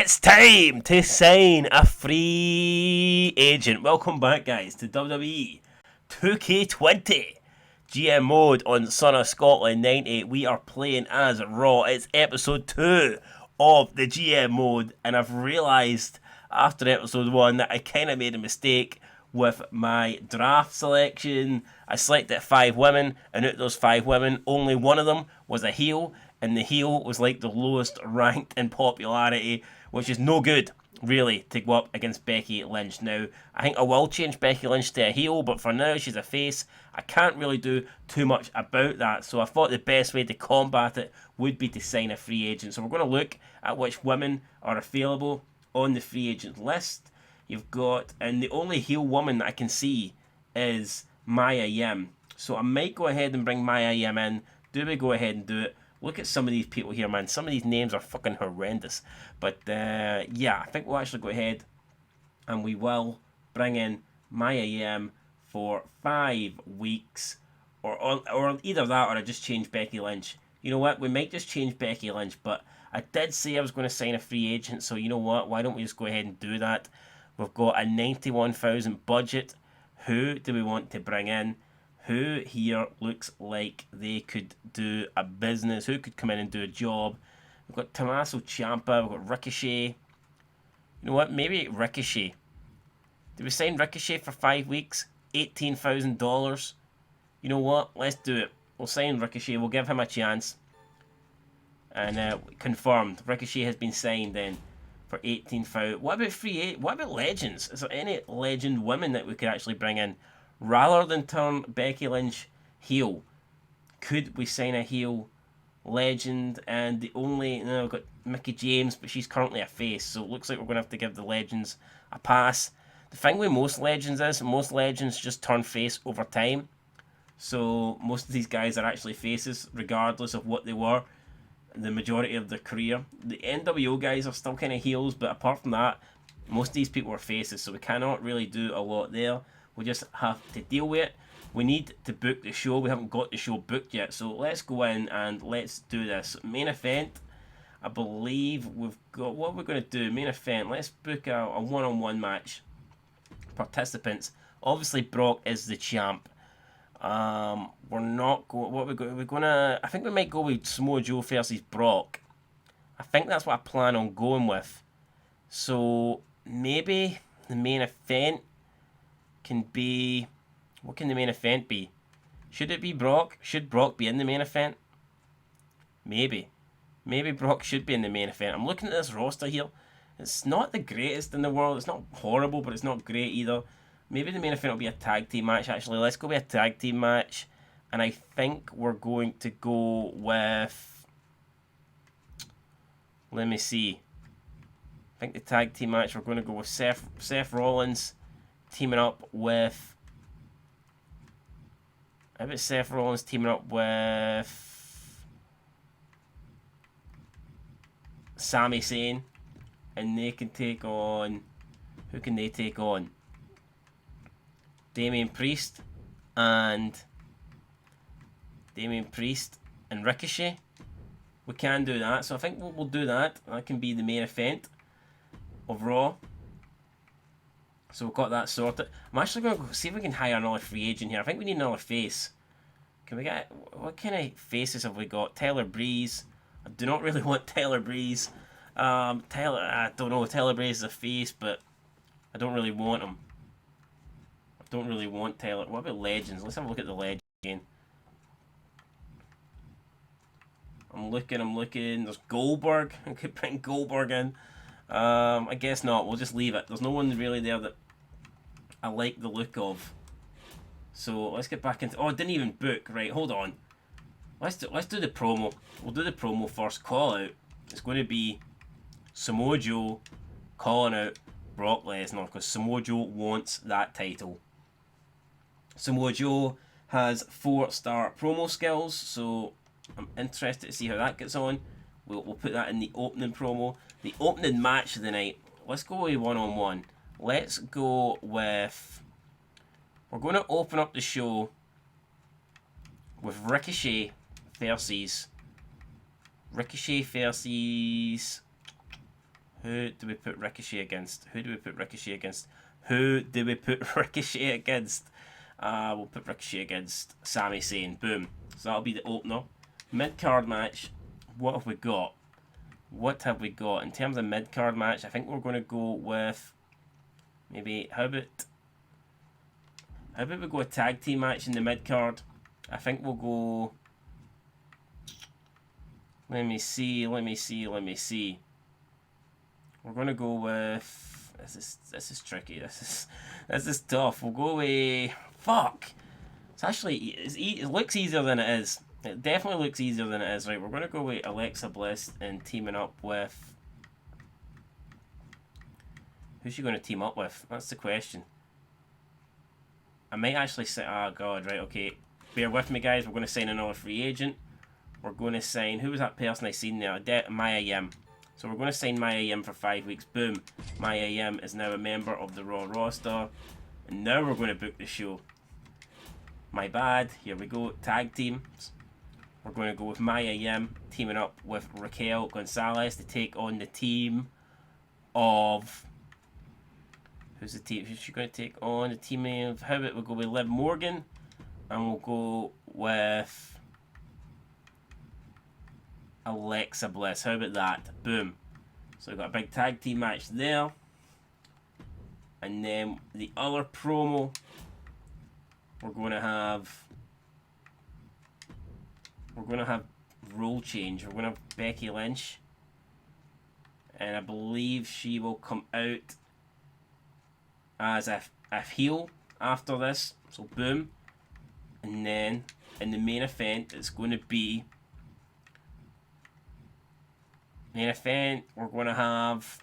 It's time to sign a free agent. Welcome back, guys, to WWE 2K20 GM mode on Son of Scotland 98. We are playing as Raw. It's episode 2 of the GM mode, and I've realised after episode 1 that I kind of made a mistake with my draft selection. I selected 5 women, and out of those 5 women, only one of them was a heel, and the heel was like the lowest ranked in popularity, which is no good, really, to go up against Becky Lynch. Now, I think I will change Becky Lynch to a heel, but for now, she's a face. I can't really do too much about that, so I thought the best way to combat it would be to sign a free agent. So we're going to look at which women are available on the free agent list. You've got, and the only heel woman that I can see is Mia Yim. So I might go ahead and bring Mia Yim in. Do we go ahead and do it? Look at some of these people here, man. Some of these names are fucking horrendous. But, yeah, I think we'll actually go ahead and we will bring in Mia Yim for 5 weeks. Or either that or I just change Becky Lynch. You know what? We might just change Becky Lynch. But I did say I was going to sign a free agent. So, you know what? Why don't we just go ahead and do that? We've got a 91,000 budget. Who do we want to bring in? Who here looks like they could do a business? Who could come in and do a job? We've got Tommaso Ciampa. We've got Ricochet. You know what? Maybe Ricochet. Did we sign Ricochet for 5 weeks? $18,000. You know what? Let's do it. We'll sign Ricochet. We'll give him a chance. And confirmed. Ricochet has been signed then for 18,000. What about What about legends? Is there any legend women that we could actually bring in? Rather than turn Becky Lynch heel, could we sign a heel legend? And the only, we've got Mickie James, but she's currently a face, so it looks like we're going to have to give the legends a pass. The thing with most legends is, most legends just turn face over time. So most of these guys are actually faces, regardless of what they were the majority of their career. The NWO guys are still kind of heels, but apart from that, most of these people are faces, so we cannot really do a lot there. We just have to deal with it. We need to book the show. We haven't got the show booked yet. So let's go in and let's do this. Main event. I believe we've got... What we're going to do? Main event. Let's book a one-on-one match. Participants. Obviously, Brock is the champ. We're not going... What we're going to... I think we might go with Samoa Joe versus Brock. I think that's what I plan on going with. So, maybe the main event can be... What can the main event be? Should it be Brock? Should Brock be in the main event? Maybe. Maybe Brock should be in the main event. I'm looking at this roster here. It's not the greatest in the world. It's not horrible, but it's not great either. Maybe the main event will be a tag team match, actually. Let's go with a tag team match. And I think we're going to go with... Let me see. I think the tag team match, we're going to go with Seth Rollins teaming up with... How about Seth Rollins teaming up with Sami Zayn, and they can take on... Who can they take on? Damian Priest and Ricochet. We can do that, so I think we'll do that. That can be the main event of Raw. So we've got that sorted. I'm actually going to go see if we can hire another free agent here. I think we need another face. Can we get... What kind of faces have we got? Tyler Breeze. I do not really want Tyler Breeze. I don't know. Tyler Breeze is a face, but I don't really want him. I don't really want Tyler. What about legends? Let's have a look at the legend again. I'm looking. There's Goldberg. I could bring Goldberg in. I guess not. We'll just leave it. There's no one really there that I like the look of. So let's get back into... Oh, I didn't even book. Right, hold on. Let's do the promo. We'll do the promo first. Call out. It's going to be Samoa Joe calling out Brock Lesnar because Samoa Joe wants that title. Samoa Joe has 4-star promo skills, so I'm interested to see how that gets on. We'll put that in the opening promo. The opening match of the night. Let's go with one-on-one. Let's go with... We're going to open up the show with Ricochet versus... Who do we put Ricochet against? Who do we put Ricochet against? Who do we put Ricochet against? We'll put Ricochet against Sami Zayn. Boom. So that'll be the opener. Mid-card match. What have we got? What have we got? In terms of mid-card match, I think we're going to go with... Maybe... How about we go a tag team match in the mid-card? I think we'll go... Let me see. We're going to go with... This is tricky. This is tough. We'll go with... Fuck! It's actually... It looks easier than it is. It definitely looks easier than it is. Right, we're going to go with Alexa Bliss and teaming up with... Who's she going to team up with? That's the question. I might actually say... Oh, God, right, okay. Bear with me, guys. We're going to sign another free agent. We're going to sign... Who was that person I seen there? Maya Yim. So we're going to sign Maya Yim for 5 weeks. Boom. Maya Yim is now a member of the Raw roster. And now we're going to book the show. My bad. Here we go. Tag teams. We're going to go with Maya Yim teaming up with Raquel Gonzalez to take on the team of... Who's the team? Who's she going to take on? The team of... How about we'll go with Liv Morgan. And we'll go with... Alexa Bliss. How about that? Boom. So we've got a big tag team match there. And then the other promo, we're going to have role change. We're going to have Becky Lynch. And I believe she will come out as a heel after this. So boom. And then in the main event, it's going to be... Main event, we're going to have...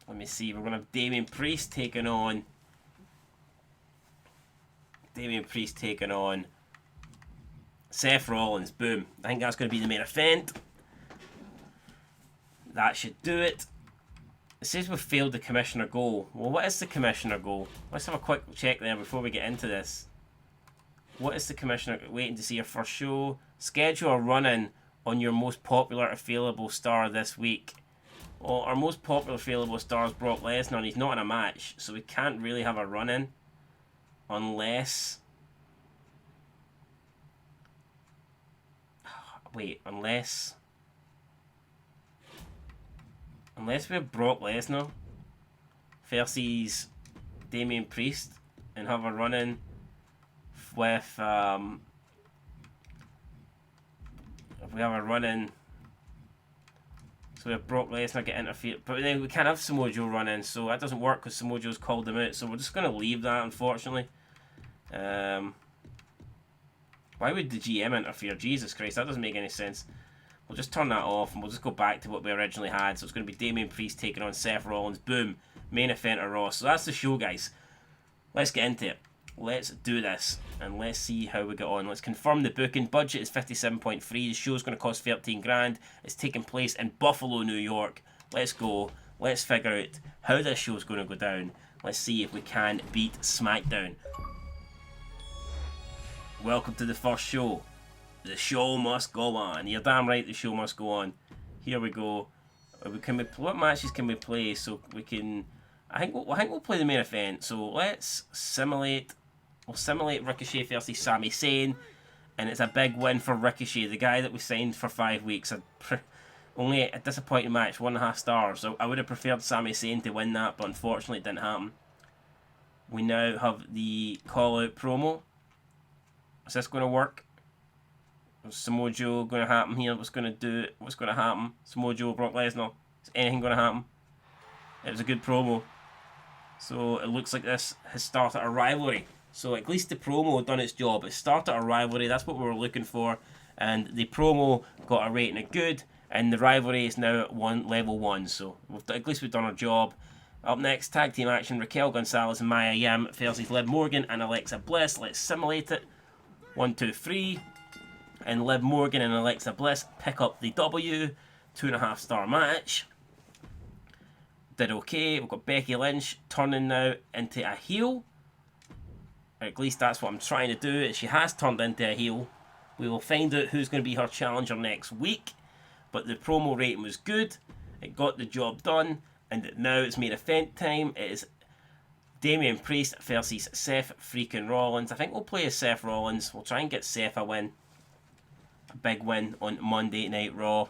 Let me see. We're going to have Damian Priest taking on... Seth Rollins. Boom. I think that's going to be the main event. That should do it. It says we've failed the commissioner goal. Well, what is the commissioner goal? Let's have a quick check there before we get into this. What is the commissioner... Waiting to see your first show. Schedule a run-in on your most popular available star this week. Well, our most popular available star is Brock Lesnar, and he's not in a match, so we can't really have a run-in unless... Wait, unless we have Brock Lesnar versus Damian Priest and have a run-in with... If we have a run-in, so we have Brock Lesnar get interfered, but then we can't have Samoa Joe run-in, so that doesn't work because Samoa Joe's called him out, so we're just going to leave that, unfortunately. Why would the GM interfere? Jesus Christ, that doesn't make any sense. We'll just turn that off, and we'll just go back to what we originally had, so it's going to be Damian Priest taking on Seth Rollins. Boom. Main event of Raw. So that's the show, guys. Let's get into it. Let's do this and let's see how we get on. Let's confirm the booking. Budget is 57.3. The show's going to cost 13 grand. It's taking place in Buffalo, New York. Let's go. Let's figure out how this show's going to go down. Let's see if we can beat Smackdown. Welcome to the first show. The show must go on. You're damn right, the show must go on. Here we go. What matches can we play so we can... I think we'll play the main event. So let's simulate... We'll simulate Ricochet versus Sami Zayn, and it's a big win for Ricochet, the guy that we signed for 5 weeks. Only a disappointing match, 1.5 stars. So I would have preferred Sami Zayn to win that, but unfortunately it didn't happen. We now have the call-out promo. Is this going to work? Is Samoa Joe going to happen here? What's going to happen? Samoa Joe, Brock Lesnar. Is anything going to happen? It was a good promo. So it looks like this has started a rivalry. So at least the promo done its job. It started a rivalry. That's what we were looking for. And the promo got a rating of good. And the rivalry is now at level 1. So at least we've done our job. Up next, tag team action. Raquel Gonzalez and Maya Yim versus Liv Morgan and Alexa Bliss. Let's simulate it. 1, 2, 3. And Liv Morgan and Alexa Bliss pick up the W. 2.5 star match. Did okay. We've got Becky Lynch turning now into a heel. Or at least that's what I'm trying to do. And she has turned into a heel. We will find out who's going to be her challenger next week. But the promo rating was good. It got the job done. And now it's main event time. It is Damian Priest versus Seth freaking Rollins. I think we'll play as Seth Rollins. We'll try and get Seth a win. A big win on Monday Night Raw.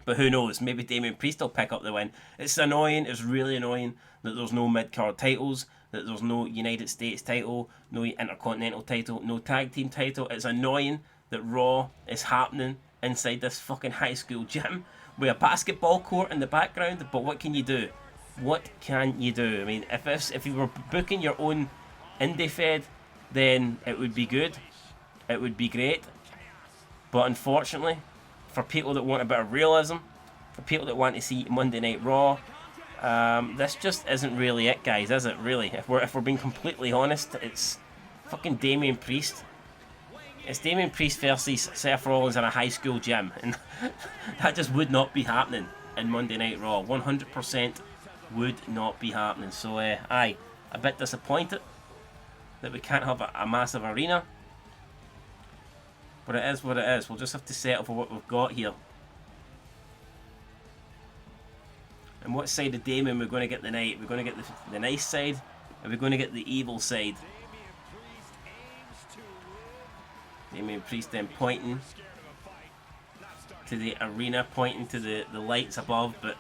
But who knows? Maybe Damian Priest will pick up the win. It's annoying. It's really annoying that there's no mid-card titles, that there's no United States title, no Intercontinental title, no tag team title. It's annoying that Raw is happening inside this fucking high school gym with a basketball court in the background. But what can you do? What can you do? I mean, if you were booking your own indie fed, then it would be good. It would be great. But unfortunately, for people that want a bit of realism, for people that want to see Monday Night Raw, this just isn't really it, guys, is it? Really, if we're being completely honest, it's fucking Damian Priest. It's Damian Priest versus Seth Rollins in a high school gym, and that just would not be happening in Monday Night Raw. 100% would not be happening. So, aye, a bit disappointed that we can't have a massive arena. But it is what it is. We'll just have to settle for what we've got here. And what side of Damien we're going to get tonight? We're going to get the nice side, or we're going to get the evil side? Damian Priest then pointing to the arena, pointing to the lights above. But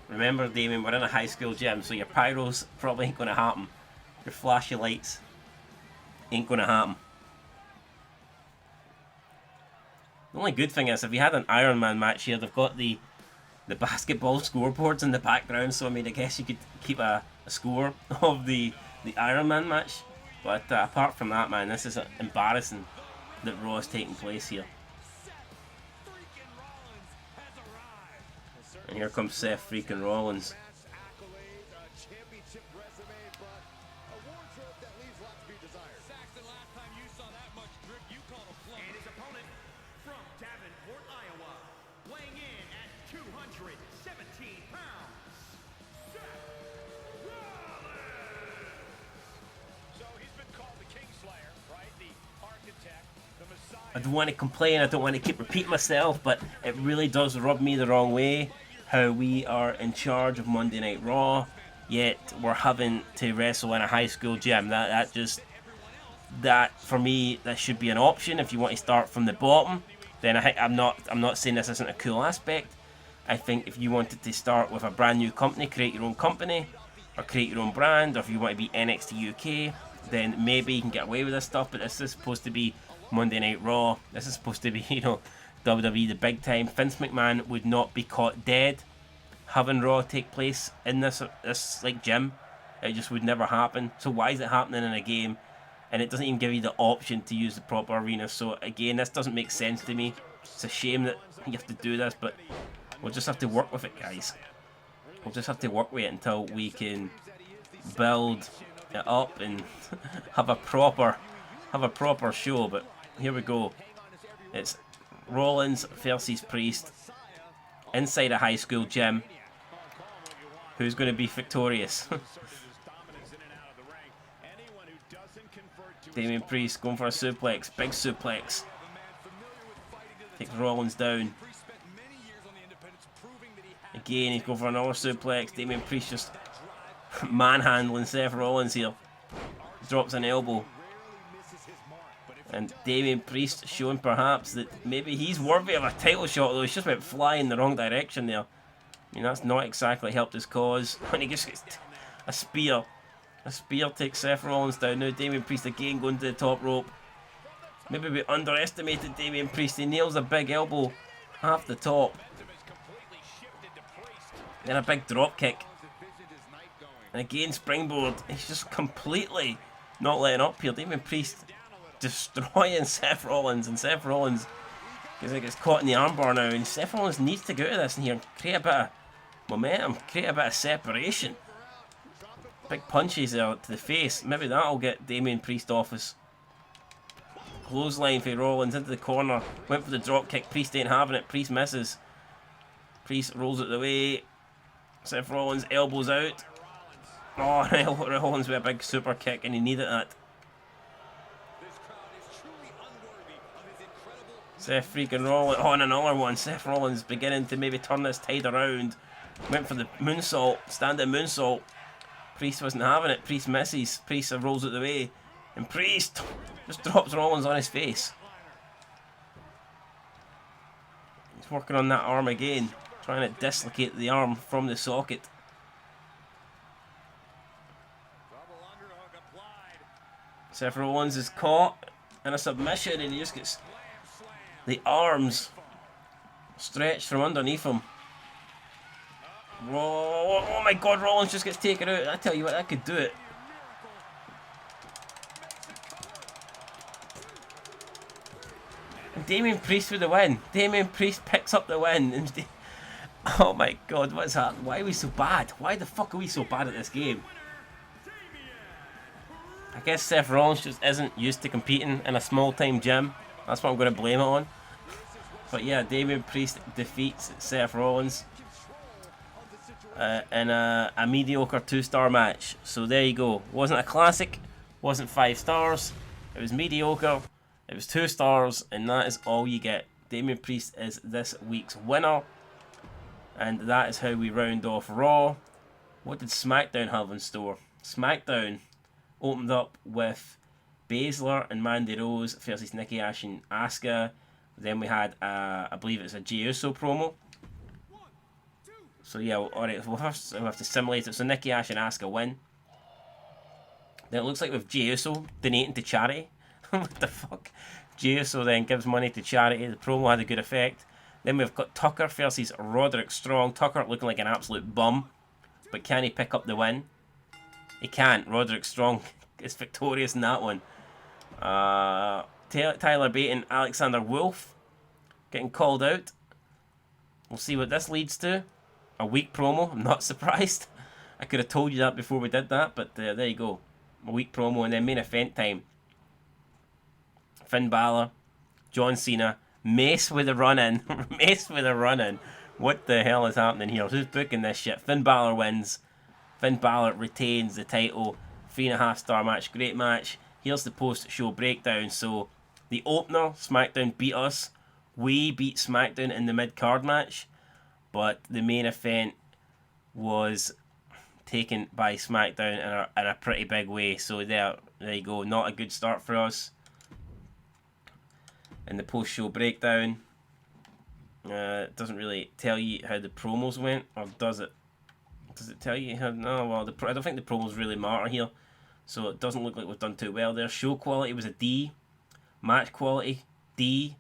remember, Damien, we're in a high school gym, so your pyros probably ain't going to happen. Your flashy lights ain't going to happen. The only good thing is, if you had an Iron Man match here, they've got the basketball scoreboards in the background, so I mean, I guess you could keep a score of the Iron Man match. But apart from that, man, this is embarrassing that Raw is taking place here. And here comes Seth freaking Rollins. I don't want to complain, I don't want to keep repeating myself, but it really does rub me the wrong way how we are in charge of Monday Night Raw, yet we're having to wrestle in a high school gym. That for me, that should be an option. If you want to start from the bottom, then I'm not saying this isn't a cool aspect. I think if you wanted to start with a brand new company, create your own company, or create your own brand, or if you want to be NXT UK, then maybe you can get away with this stuff. But this is supposed to be Monday Night Raw. This is supposed to be, WWE the big time. Vince McMahon would not be caught dead having Raw take place in this like gym. It just would never happen. So why is it happening in a game? And it doesn't even give you the option to use the proper arena. So again, this doesn't make sense to me. It's a shame that you have to do this, but we'll just have to work with it, guys. We'll just have to work with it until we can build it up and have a proper show. But here we go. It's Rollins versus Priest inside a high school gym. Who's going to be victorious? Damian Priest going for a suplex, big suplex. Takes Rollins down. Again, he's going for another suplex. Damian Priest just manhandling Seth Rollins here. Drops an elbow. And Damian Priest showing perhaps that maybe he's worthy of a title shot, though he's just went flying in the wrong direction there. I mean, that's not exactly helped his cause. When he just gets a spear. A spear takes Seth Rollins down. Now Damian Priest again going to the top rope. Maybe we underestimated Damian Priest. He nails a big elbow half the top. Then a big drop kick. And again springboard. He's just completely not letting up here. Damian Priest destroying Seth Rollins, and Seth Rollins gets caught in the armbar now, and Seth Rollins needs to get out of this in here and create a bit of momentum, create a bit of separation. Big punches there to the face. Maybe that'll get Damian Priest off his clothesline for Rollins into the corner. Went for the drop kick. Priest ain't having it. Priest misses. Priest rolls it the way. Seth Rollins elbows out. Oh, Rollins with a big super kick, and he needed that. Seth freaking Rollins. Oh, and another one. Seth Rollins beginning to maybe turn this tide around. Went for the moonsault. Standing moonsault. Priest wasn't having it. Priest misses. Priest rolls out the way. And Priest just drops Rollins on his face. He's working on that arm again. Trying to dislocate the arm from the socket. Seth Rollins is caught in a submission and he just gets the arms stretched from underneath him. Oh my god, Rollins just gets taken out. I tell you what, that could do it. And Damien Priest with the win. Damien Priest picks up the win. Oh my god, what's that? Why are we so bad? Why the fuck are we so bad at this game? I guess Seth Rollins just isn't used to competing in a small-time gym. That's what I'm going to blame it on. But yeah, Damien Priest defeats Seth Rollins in a mediocre 2-star match. So there you go. Wasn't a classic, wasn't 5 stars. It was mediocre, it was 2 stars, and that is all you get. Damien Priest is this week's winner. And that is how we round off Raw. What did SmackDown have in store? SmackDown opened up with Baszler and Mandy Rose versus Nikki Ash and Asuka. Then we had, I believe it's a Jey Uso promo. So yeah, alright, we'll have to simulate it. So Nikki Ash and Asuka win. Then it looks like with Jey Uso donating to charity. What the fuck? Jey Uso then gives money to charity. The promo had a good effect. Then we've got Tucker versus Roderick Strong. Tucker looking like an absolute bum. But can he pick up the win? He can't. Roderick Strong is victorious in that one. Tyler Bate and Alexander Wolf getting called out. We'll see what this leads to. A weak promo. I'm not surprised. I could have told you that before we did that, but there you go. A weak promo, and then main event time. Finn Balor, John Cena, Mace with a run-in. Mace with a run-in. What the hell is happening here? Who's booking this shit? Finn Balor wins. Finn Balor retains the title. 3.5-star match. Great match. Here's the post-show breakdown. So, the opener, SmackDown beat us. We beat SmackDown in the mid-card match. But the main event was taken by SmackDown in a pretty big way. So, there you go. Not a good start for us. In the post-show breakdown, it doesn't really tell you how the promos went, or does it? Does it tell you how? No, well, I don't think the promos really matter here, so it doesn't look like we've done too well there. Show quality was a D, match quality D,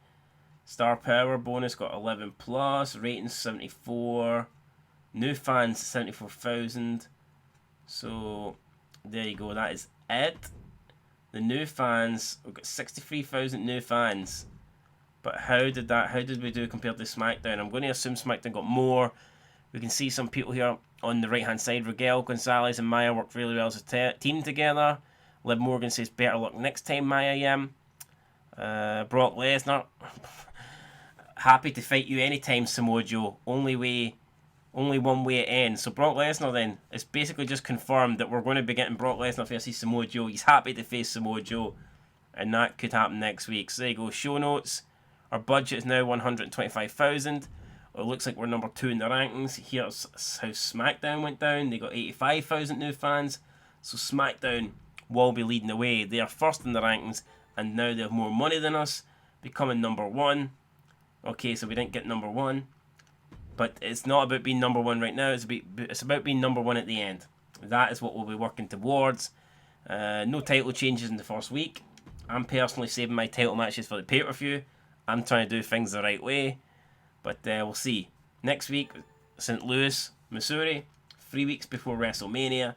star power bonus got 11 plus, ratings 74, new fans 74,000. So there you go. That is it. The new fans, we've got 63,000 new fans. But how did we do compared to SmackDown? I'm going to assume SmackDown got more. We can see some people here on the right hand side. Rigel, Gonzalez and Maya worked really well as a team together. Liv Morgan says better luck next time, Maya. Brock Lesnar, happy to fight you anytime, Samoa Joe. Only one way it ends. So Brock Lesnar then, it's basically just confirmed that we're going to be getting Brock Lesnar versus Samoa Joe. He's happy to face Samoa Joe. And that could happen next week. So there you go, show notes. Our budget is now 125,000. It looks like we're number 2 in the rankings. Here's how SmackDown went down. They got 85,000 new fans. So SmackDown will be leading the way. They are first in the rankings, and now they have more money than us, becoming number 1. Okay, so we didn't get number 1. But it's not about being number 1 right now. It's about being number 1 at the end. That is what we'll be working towards. No title changes in the first week. I'm personally saving my title matches for the pay-per-view. I'm trying to do things the right way. But we'll see. Next week, St. Louis, Missouri. 3 weeks before WrestleMania.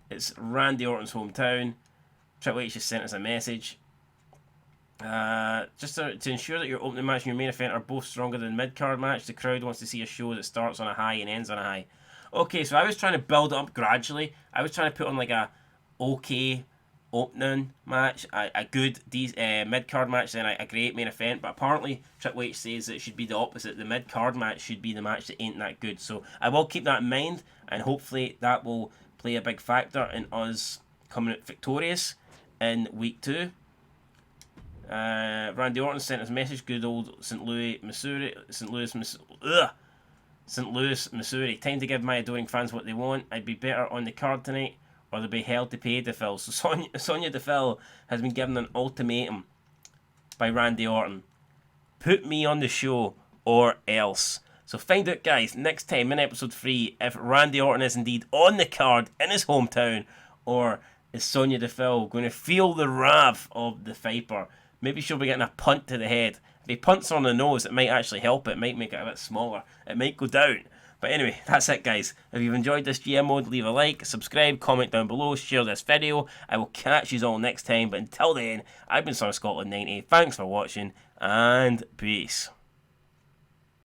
It's Randy Orton's hometown. Triple H just sent us a message. Just to ensure that your opening match and your main event are both stronger than the mid-card match, the crowd wants to see a show that starts on a high and ends on a high. Okay, so I was trying to build it up gradually. I was trying to put on like a okay opening match, a good mid-card match, then a great main event, but apparently Triple H says that it should be the opposite. The mid-card match should be the match that ain't that good. So I will keep that in mind, and hopefully that will play a big factor in us coming out victorious in week 2. Randy Orton sent his message. Good old St. Louis, Missouri. St. Louis, Missouri. Time to give my adoring fans what they want. I'd be better on the card tonight, or they'll be held to pay Deville. So Sonya Deville has been given an ultimatum by Randy Orton. Put me on the show or else. So find out, guys, next time in episode 3 if Randy Orton is indeed on the card in his hometown, or is Sonya Deville going to feel the wrath of the Viper? Maybe she'll be getting a punt to the head. If he punts her on the nose, it might actually help it. It might make it a bit smaller. It might go down. But anyway, that's it, guys. If you've enjoyed this GM mode, leave a like, subscribe, comment down below, share this video. I will catch you all next time. But until then, I've been Son of Scotland 90. Thanks for watching, and peace.